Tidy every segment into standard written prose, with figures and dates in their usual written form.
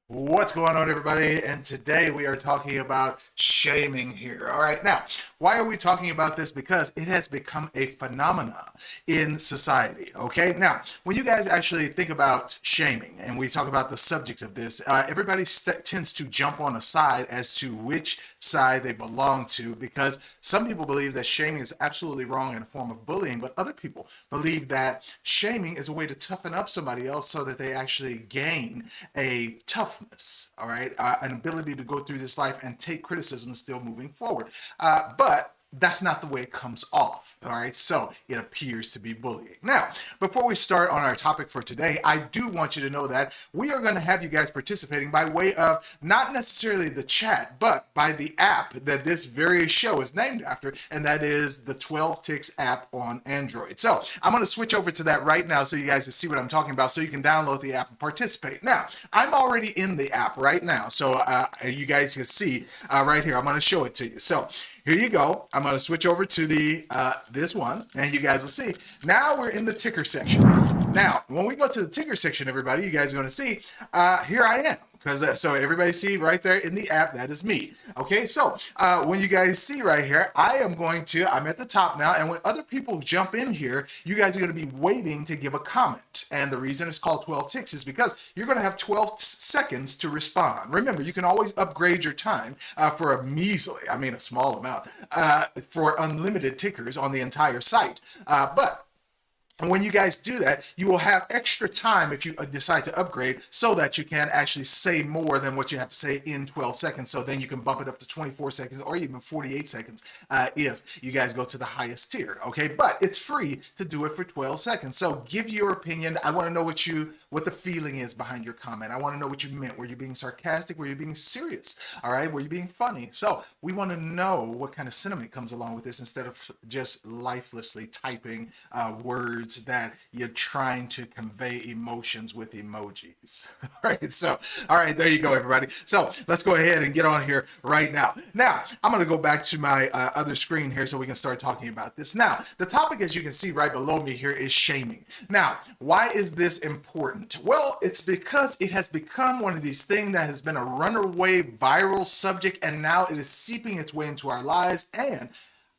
What's going on, everybody? And today we are talking about shaming here. All right, now, why are we talking about this? Because it has become a phenomena in society. Okay, now, when you guys actually think about shaming and we talk about the subject of this, everybody tends to jump on a side as to which side they belong to, because some people believe that shaming is absolutely wrong in a form of bullying, but other people believe that shaming is a way to toughen up somebody else so that they actually gain a toughness, all right, an ability to go through this life and take criticism still moving forward. But that's not the way it comes off, all right? So it appears to be bullying. Now, before we start on our topic for today, I do want you to know that we are going to have you guys participating by way of not necessarily the chat, but by the app that this very show is named after, and that is the 12 Ticks app on Android. So I'm going to switch over to that right now so you guys can see what I'm talking about, so you can download the app and participate. Now, I'm already in the app right now, so you guys can see right here. I'm going to show it to you. So here you go. I'm going to switch over to the this one, and you guys will see. Now we're in the ticker section. Now, when we go to the ticker section, everybody, you guys are going to see, here I am. Because so everybody see right there in the app, that is me. Okay, so when you guys see right here, I'm at the top now, and when other people jump in here, you guys are going to be waiting to give a comment. And the reason it's called 12 ticks is because you're going to have 12 seconds to respond. Remember, you can always upgrade your time for a small amount, for unlimited tickers on the entire site. But when you guys do that, you will have extra time if you decide to upgrade, so that you can actually say more than what you have to say in 12 seconds. So then you can bump it up to 24 seconds or even 48 seconds if you guys go to the highest tier. Okay, but it's free to do it for 12 seconds. So give your opinion. I want to know what the feeling is behind your comment. I want to know what you meant. Were you being sarcastic? Were you being serious? All right, were you being funny? So we want to know what kind of sentiment comes along with this, instead of just lifelessly typing words that you're trying to convey emotions with emojis. All right, there you go, everybody. So let's go ahead and get on here right now. Now, I'm going to go back to my other screen here so we can start talking about this. Now, the topic, as you can see right below me here, is shaming. Now, why is this important? Well, it's because it has become one of these things that has been a runaway viral subject, and now it is seeping its way into our lives and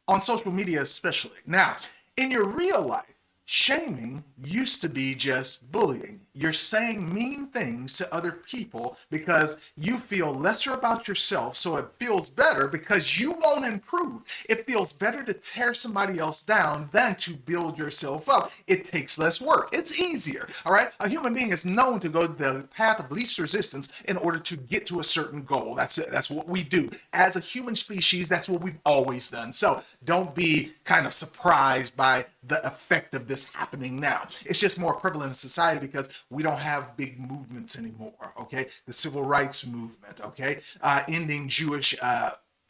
on social media especially. Now, in your real life, shaming used to be just bullying. You're saying mean things to other people because you feel lesser about yourself, so it feels better because you won't improve. It feels better to tear somebody else down than to build yourself up. It takes less work. It's easier, all right? A human being is known to go the path of least resistance in order to get to a certain goal. That's it. That's what we do. As a human species, that's what we've always done. So don't be kind of surprised by the effect of this happening now. It's just more prevalent in society because we don't have big movements anymore, okay? The civil rights movement, okay? Ending Jewish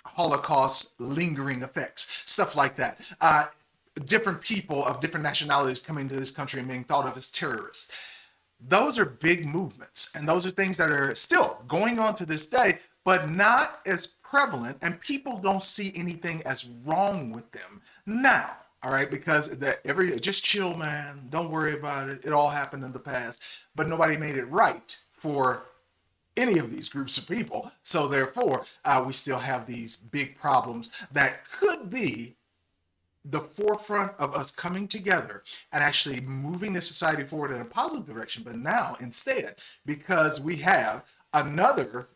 Holocaust lingering effects, stuff like that. Different people of different nationalities coming to this country and being thought of as terrorists. Those are big movements, and those are things that are still going on to this day, but not as prevalent, and people don't see anything as wrong with them now. All right, because just chill, man. Don't worry about it. It all happened in the past, but nobody made it right for any of these groups of people. So therefore, we still have these big problems that could be the forefront of us coming together and actually moving the society forward in a positive direction. But now, instead, because we have another,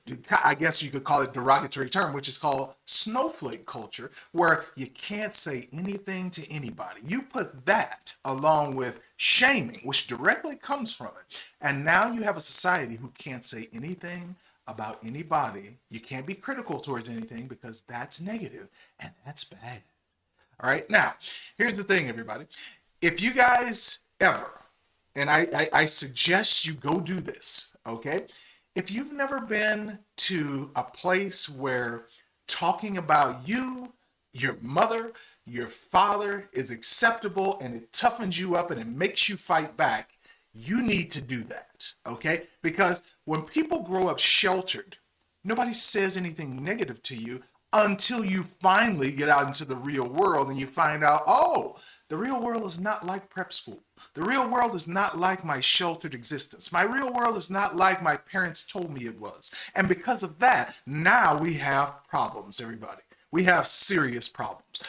I guess you could call it, derogatory term, which is called snowflake culture, where you can't say anything to anybody. You put that along with shaming, which directly comes from it. And now you have a society who can't say anything about anybody. You can't be critical towards anything because that's negative and that's bad. All right. Now, here's the thing, everybody. If you guys ever, and I suggest you go do this, okay? If you've never been to a place where talking about you, your mother, your father is acceptable and it toughens you up and it makes you fight back, you need to do that, okay? Because when people grow up sheltered, nobody says anything negative to you until you finally get out into the real world and you find out, oh, The real world is not like prep school. The real world is not like my sheltered existence. My real world is not like my parents told me it was. And because of that, now we have problems, everybody. We have serious problems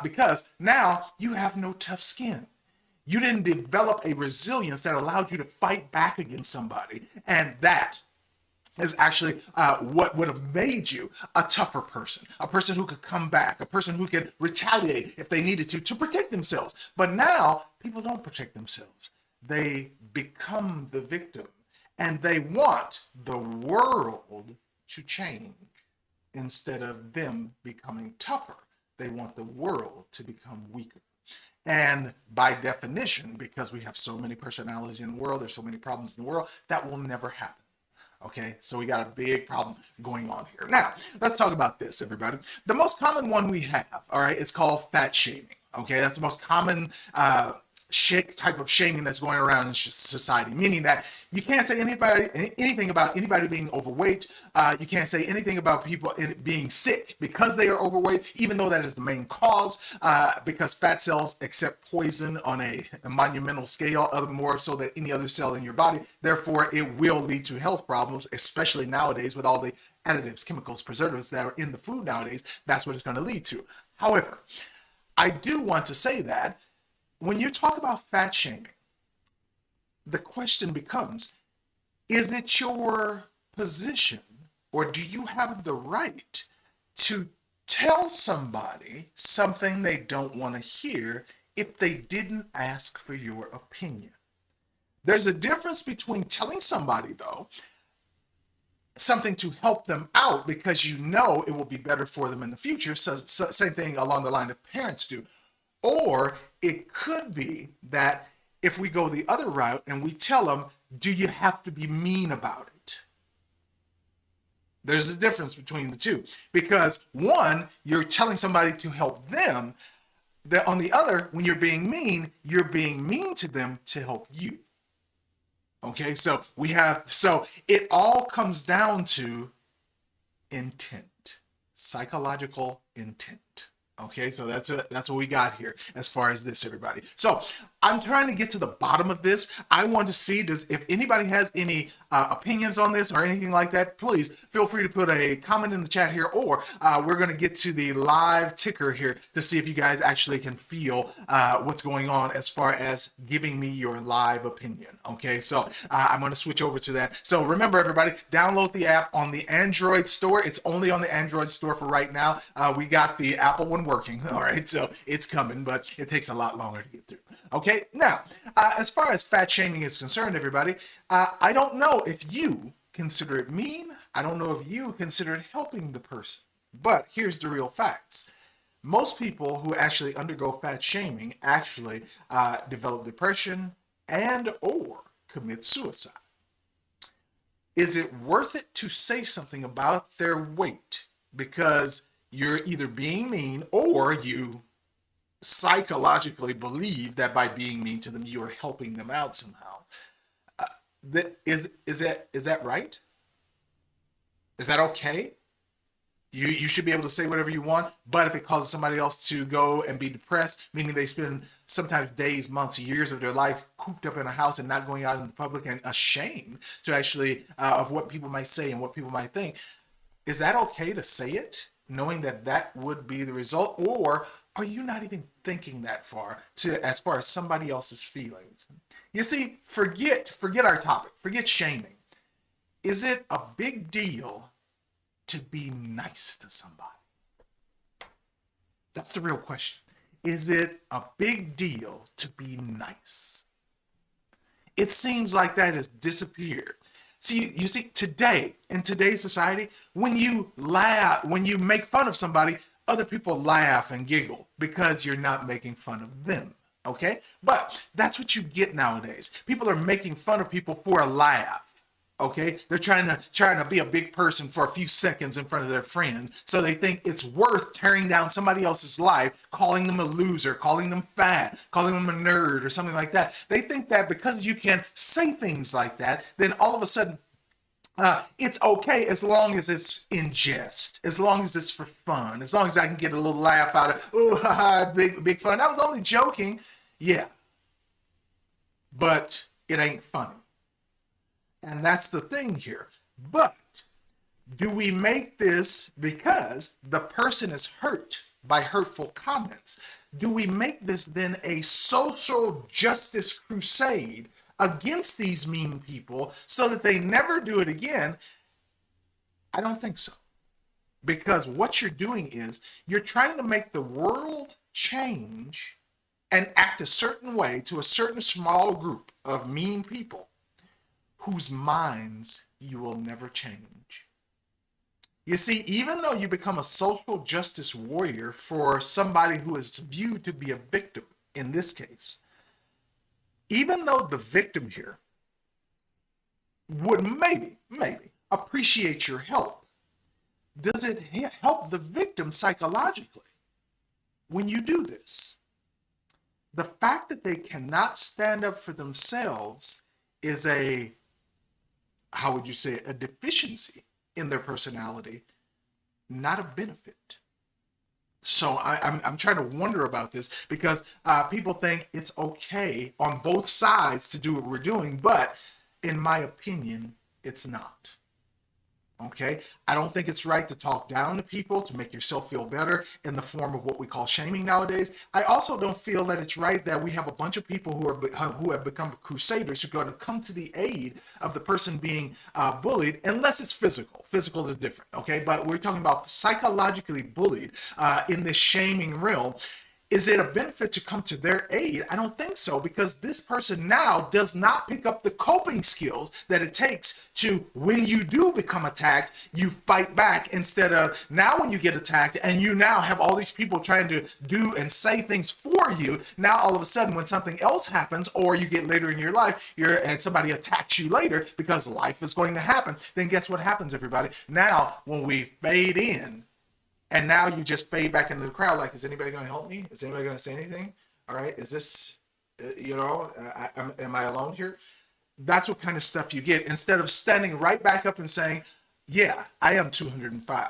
because now you have no tough skin. You didn't develop a resilience that allowed you to fight back against somebody. And that is actually what would have made you a tougher person, a person who could come back, a person who could retaliate if they needed to protect themselves. But now people don't protect themselves. They become the victim, and they want the world to change instead of them becoming tougher. They want the world to become weaker. And by definition, because we have so many personalities in the world, there's so many problems in the world, that will never happen. Okay, so we got a big problem going on here. Now, let's talk about this, everybody. The most common one we have, all right, it's called fat shaming. Okay, that's the most common type of shaming that's going around in society, meaning that you can't say anything about anybody being overweight. You can't say anything about people being sick because they are overweight, even though that is the main cause, because fat cells accept poison on a monumental scale, more so than any other cell in your body. Therefore, it will lead to health problems, especially nowadays with all the additives, chemicals, preservatives that are in the food nowadays. That's what it's going to lead to. However, I do want to say that when you talk about fat shaming, the question becomes, is it your position, or do you have the right to tell somebody something they don't want to hear if they didn't ask for your opinion? There's a difference between telling somebody, though, something to help them out because you know it will be better for them in the future. So same thing along the line of parents do. Or it could be that if we go the other route and we tell them, do you have to be mean about it? There's a difference between the two, because one, you're telling somebody to help them. On the other, when you're being mean to them to help you. Okay, so it all comes down to intent, psychological intent. Okay, so that's what we got here as far as this, everybody. So I'm trying to get to the bottom of this. I want to see, if anybody has any opinions on this or anything like that, please feel free to put a comment in the chat here, or we're going to get to the live ticker here to see if you guys actually can feel what's going on as far as giving me your live opinion. Okay, so I'm going to switch over to that. So remember, everybody, download the app on the Android store. It's only on the Android store for right now. We got the Apple one working. All right, so it's coming, but it takes a lot longer to get through. Okay, now as far as fat shaming is concerned, everybody, I don't know if you consider it mean. I don't know if you consider it helping the person, but here's the real facts. Most people who actually undergo fat shaming actually develop depression and or commit suicide. Is it worth it to say something about their weight because you're either being mean or you psychologically believe that by being mean to them, you are helping them out somehow? Is that right? Is that okay? You should be able to say whatever you want, but if it causes somebody else to go and be depressed, meaning they spend sometimes days, months, years of their life cooped up in a house and not going out in the public and ashamed to actually of what people might say and what people might think, is that okay to say it, knowing that that would be the result? Or are you not even thinking that far as far as somebody else's feelings? You see, forget our topic, forget shaming. Is it a big deal to be nice to somebody? That's the real question. Is it a big deal to be nice? It seems like that has disappeared. See, you see, today, in today's society, when you laugh, when you make fun of somebody, other people laugh and giggle because you're not making fun of them. Okay? But that's what you get nowadays. People are making fun of people for a laugh. Okay, they're trying to be a big person for a few seconds in front of their friends, so they think it's worth tearing down somebody else's life, calling them a loser, calling them fat, calling them a nerd, or something like that. They think that because you can say things like that, then all of a sudden It's okay as long as it's in jest, as long as it's for fun, as long as I can get a little laugh out of, ooh, haha, big fun. I was only joking. Yeah, but it ain't funny. And that's the thing here. But do we make this because the person is hurt by hurtful comments? Do we make this then a social justice crusade against these mean people so that they never do it again? I don't think so. Because what you're doing is you're trying to make the world change and act a certain way to a certain small group of mean people whose minds you will never change. You see, even though you become a social justice warrior for somebody who is viewed to be a victim, in this case, even though the victim here would maybe appreciate your help, does it help the victim psychologically when you do this? The fact that they cannot stand up for themselves is a, how would you say, a deficiency in their personality, not a benefit. So I'm trying to wonder about this because people think it's okay on both sides to do what we're doing, but in my opinion, it's not. Okay, I don't think it's right to talk down to people to make yourself feel better in the form of what we call shaming nowadays. I also don't feel that it's right that we have a bunch of people who have become crusaders who are going to come to the aid of the person being bullied, unless it's physical. Physical is different, okay? But we're talking about psychologically bullied in this shaming realm. Is it a benefit to come to their aid? I don't think so, because this person now does not pick up the coping skills that it takes to, when you do become attacked, you fight back, instead of now when you get attacked and you now have all these people trying to do and say things for you. Now all of a sudden when something else happens, or you get later in your life, and somebody attacks you later, because life is going to happen, then guess what happens, everybody? Now when we fade in, and now you just fade back into the crowd like, is anybody going to help me? Is anybody going to say anything? All right, is this, am I alone here? That's what kind of stuff you get, instead of standing right back up and saying, yeah, I am 205.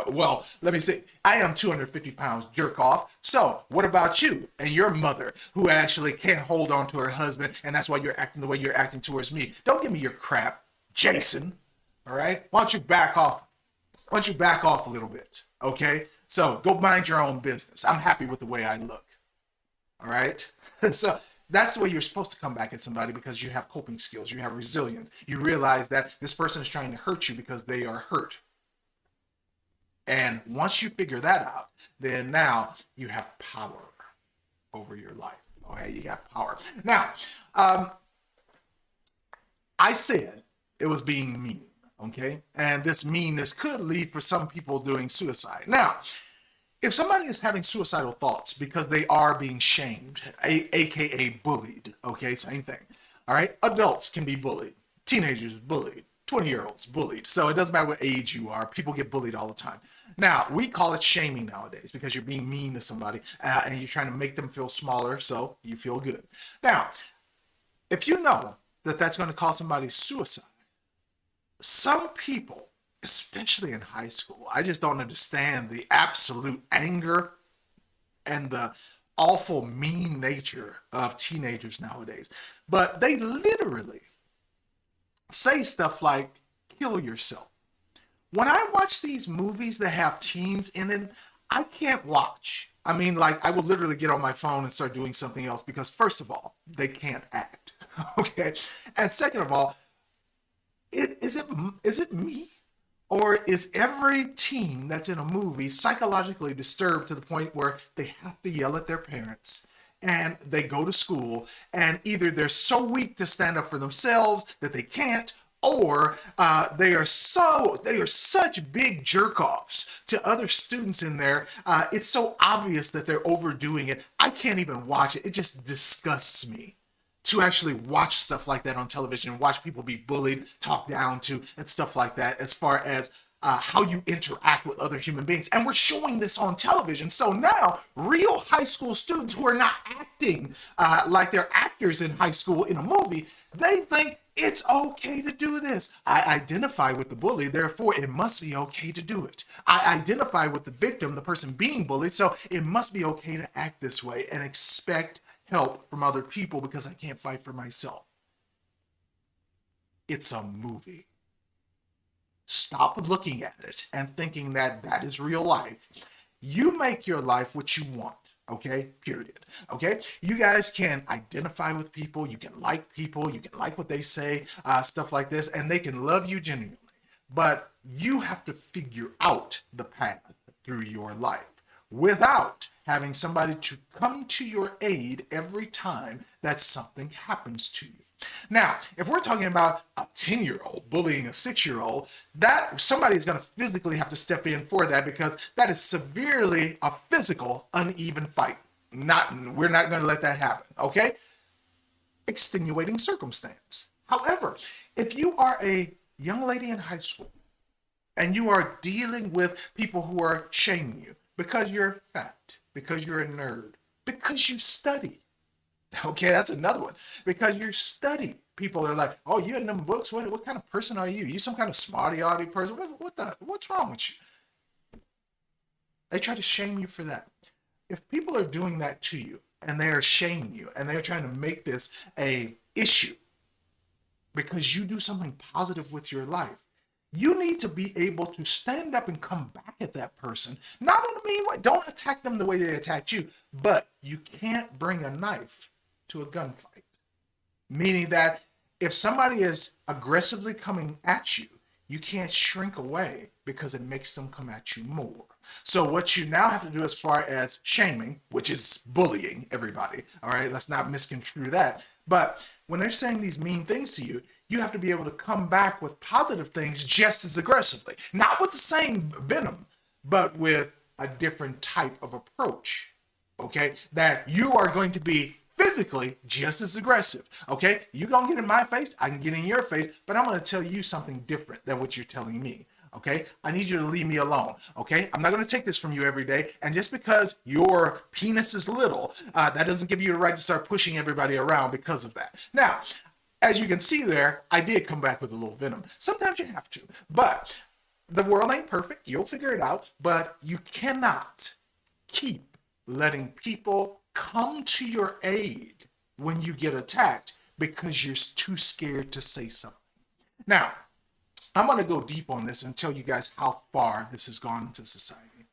Well, let me say, I am 250 pounds, jerk off. So what about you and your mother, who actually can't hold on to her husband, and that's why you're acting the way you're acting towards me? Don't give me your crap, Jason. All right, why don't you back off? Why don't you back off a little bit? Okay, so go mind your own business. I'm happy with the way I look. All right, so that's the way you're supposed to come back at somebody, because you have coping skills, you have resilience. You realize that this person is trying to hurt you because they are hurt. And once you figure that out, then now you have power over your life. Okay, you got power. Now, I said it was being mean. Okay, and this meanness could lead for some people doing suicide. Now, if somebody is having suicidal thoughts because they are being shamed, aka bullied, okay, same thing. All right, adults can be bullied, teenagers bullied, 20-year-olds bullied. So it doesn't matter what age you are, people get bullied all the time. Now, we call it shaming nowadays because you're being mean to somebody and you're trying to make them feel smaller so you feel good. Now, if you know that that's going to cause somebody suicide, some people, especially in high school, I just don't understand the absolute anger and the awful mean nature of teenagers nowadays. But they literally say stuff like, kill yourself. When I watch these movies that have teens in it, I can't watch. I mean, like, I will literally get on my phone and start doing something else, because first of all, they can't act. Okay. And second of all, is it me, or is every teen that's in a movie psychologically disturbed to the point where they have to yell at their parents, and they go to school and either they're so weak to stand up for themselves that they can't, or they are such big jerk-offs to other students in there. It's so obvious that they're overdoing it. I can't even watch it. It just disgusts me to actually watch stuff like that on television, watch people be bullied, talked down to, and stuff like that, as far as how you interact with other human beings. And we're showing this on television. So now real high school students who are not acting like they're actors in high school in a movie, they think it's okay to do this. I identify with the bully, therefore it must be okay to do it. I identify with the victim, the person being bullied, so it must be okay to act this way and expect help from other people because I can't fight for myself. It's a movie. Stop looking at it and thinking that that is real life. You make your life what you want, okay? Period. Okay? You guys can identify with people, you can like what they say, stuff like this, and they can love you genuinely. But you have to figure out the path through your life without having somebody to come to your aid every time that something happens to you. Now, if we're talking about a 10-year-old bullying a 6-year-old, that somebody is going to physically have to step in for that because that is severely a physical uneven fight. We're not going to let that happen, okay? Extenuating circumstance. However, if you are a young lady in high school and you are dealing with people who are shaming you because you're fat, because you're a nerd, because you study, okay, that's another one. Because you study. People are like, oh, you in them books? What kind of person are you? You some kind of smarty-outy person? What's wrong with you? They try to shame you for that. If people are doing that to you and they are shaming you and they're trying to make this a issue because you do something positive with your life, you need to be able to stand up and come back at that person. Not in a mean way. Don't attack them the way they attacked you, but you can't bring a knife to a gunfight. Meaning that if somebody is aggressively coming at you, you can't shrink away because it makes them come at you more. So what you now have to do as far as shaming, which is bullying everybody, all right, let's not misconstrue that. But when they're saying these mean things to you, you have to be able to come back with positive things just as aggressively. Not with the same venom, but with a different type of approach, okay? That you are going to be physically just as aggressive, okay? You're gonna get in my face, I can get in your face, but I'm gonna tell you something different than what you're telling me, okay? I need you to leave me alone, okay? I'm not gonna take this from you every day, and just because your penis is little, that doesn't give you the right to start pushing everybody around because of that. Now, as you can see there, I did come back with a little venom. Sometimes you have to, but the world ain't perfect. You'll figure it out, but you cannot keep letting people come to your aid when you get attacked because you're too scared to say something. Now, I'm going to go deep on this and tell you guys how far this has gone into society.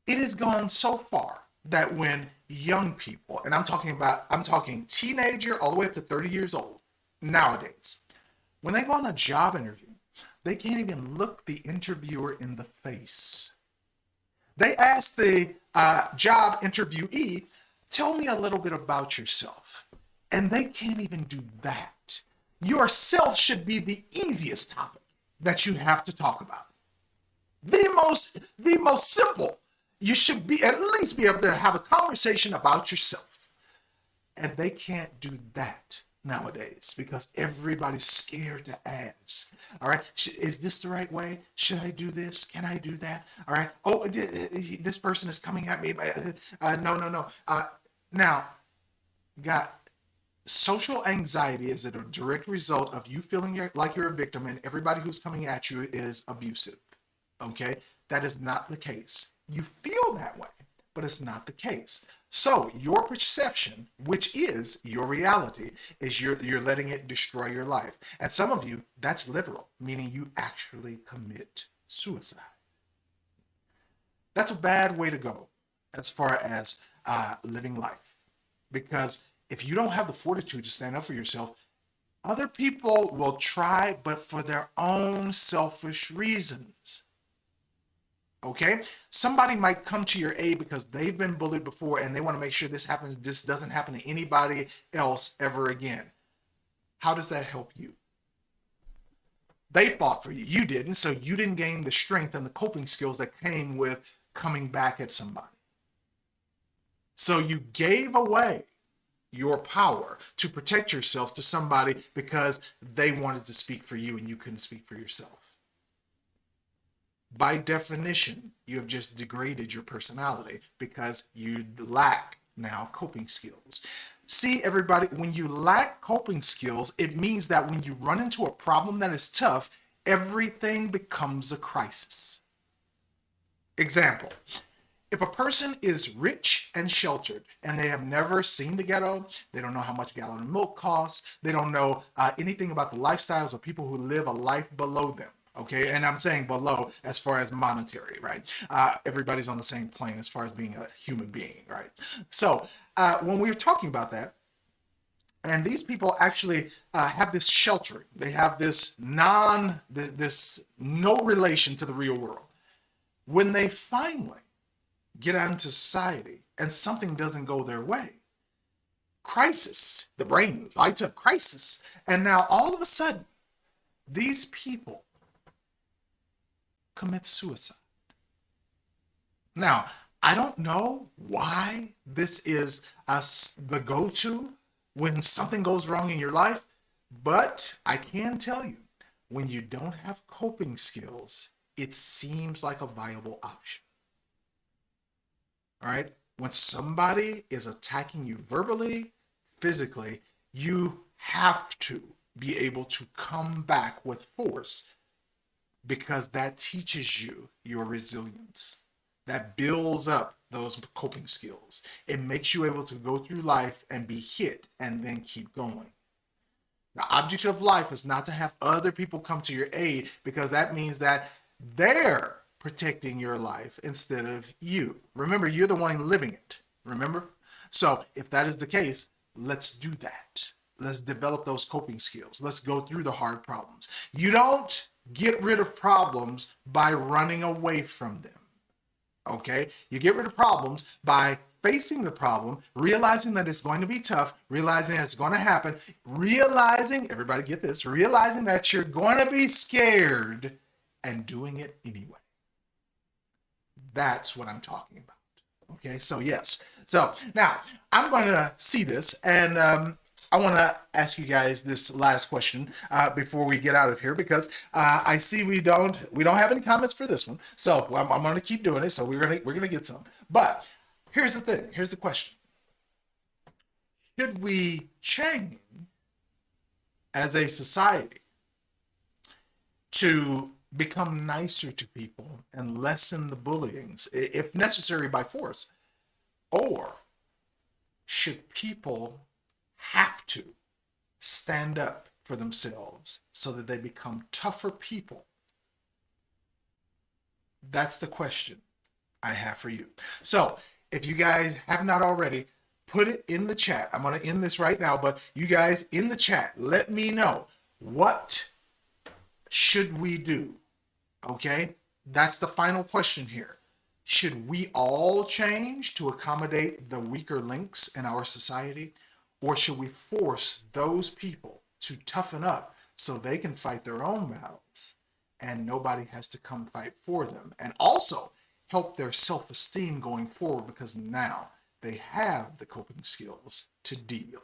It has gone so far that when young people, and I'm talking teenager all the way up to 30 years old nowadays, when they go on a job interview, they can't even look the interviewer in the face. They ask the job interviewee, tell me a little bit about yourself. And they can't even do that. Yourself should be the easiest topic that you have to talk about. The most simple. You should be at least be able to have a conversation about yourself. And they can't do that nowadays because everybody's scared to ask. All right, is this the right way? Should I do this? Can I do that? All right. Oh, this person is coming at me. No. Now, social anxiety is a direct result of you feeling like you're a victim and everybody who's coming at you is abusive. Okay, that is not the case. You feel that way, but it's not the case. So your perception, which is your reality, is you're letting it destroy your life. And some of you, that's literal, meaning you actually commit suicide. That's a bad way to go as far as living life. Because if you don't have the fortitude to stand up for yourself, other people will try, but for their own selfish reasons. Okay? Somebody might come to your aid because they've been bullied before and they want to make sure this doesn't happen to anybody else ever again. How does that help you? They fought for you. You didn't, so you didn't gain the strength and the coping skills that came with coming back at somebody. So you gave away your power to protect yourself to somebody because they wanted to speak for you and you couldn't speak for yourself. by definition, you have just degraded your personality because you lack now coping skills. See, everybody, when you lack coping skills, it means that when you run into a problem that is tough, everything becomes a crisis. Example, if a person is rich and sheltered and they have never seen the ghetto, they don't know how much a gallon of milk costs, they don't know anything about the lifestyles of people who live a life below them. Okay, and I'm saying below as far as monetary, right? Everybody's on the same plane as far as being a human being, right? So when we were talking about that, and these people actually have this sheltering, they have this no relation to the real world. When they finally get out into society and something doesn't go their way, crisis, the brain lights up, crisis, and now all of a sudden, these people commit suicide. Now, I don't know why this is the go-to when something goes wrong in your life, but I can tell you, when you don't have coping skills, it seems like a viable option. All right? When somebody is attacking you verbally, physically, you have to be able to come back with force, because that teaches you your resilience. That builds up those coping skills. It makes you able to go through life and be hit and then keep going. The object of life is not to have other people come to your aid, because that means that they're protecting your life instead of you. Remember, you're the one living it. Remember? So if that is the case, let's do that. Let's develop those coping skills. Let's go through the hard problems. You don't get rid of problems by running away from them. Okay? You get rid of problems by facing the problem, realizing that it's going to be tough, realizing that it's going to happen, realizing, everybody get this, realizing that you're going to be scared and doing it anyway. That's what I'm talking about. Okay, so yes. So now I'm going to see this, and I want to ask you guys this last question before we get out of here, because I see we don't have any comments for this one. So I'm going to keep doing it. So we're gonna get some. But here's the thing. Here's the question: should we change as a society to become nicer to people and lessen the bullying, if necessary by force? Or should people have to stand up for themselves so that they become tougher people? That's the question I have for you. So if you guys have not already, put it in the chat. I'm going to end this right now, but you guys in the chat, let me know, what should we do? Okay, that's the final question here. Should we all change to accommodate the weaker links in our society? Or should we force those people to toughen up so they can fight their own battles and nobody has to come fight for them? And also help their self-esteem going forward, because now they have the coping skills to deal.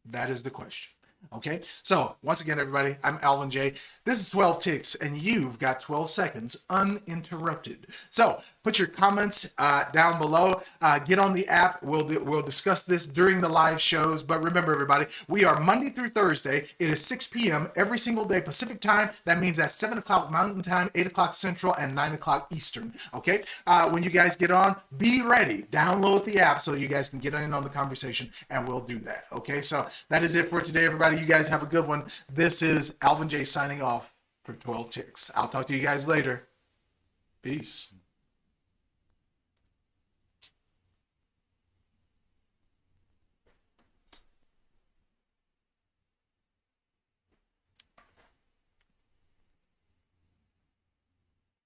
That is the question. Okay, so once again, everybody, I'm Alvin J. This is 12 Ticks, and you've got 12 seconds uninterrupted. So put your comments down below. Get on the app. We'll discuss this during the live shows. But remember, everybody, we are Monday through Thursday. It is 6 p.m. every single day Pacific time. That means that's 7 o'clock Mountain Time, 8 o'clock Central, and 9 o'clock Eastern. Okay, when you guys get on, be ready. Download the app so you guys can get in on the conversation, and we'll do that. Okay, so that is it for today, everybody. You guys have a good one. This is Alvin J signing off for 12 Ticks. I'll talk to you guys later. Peace.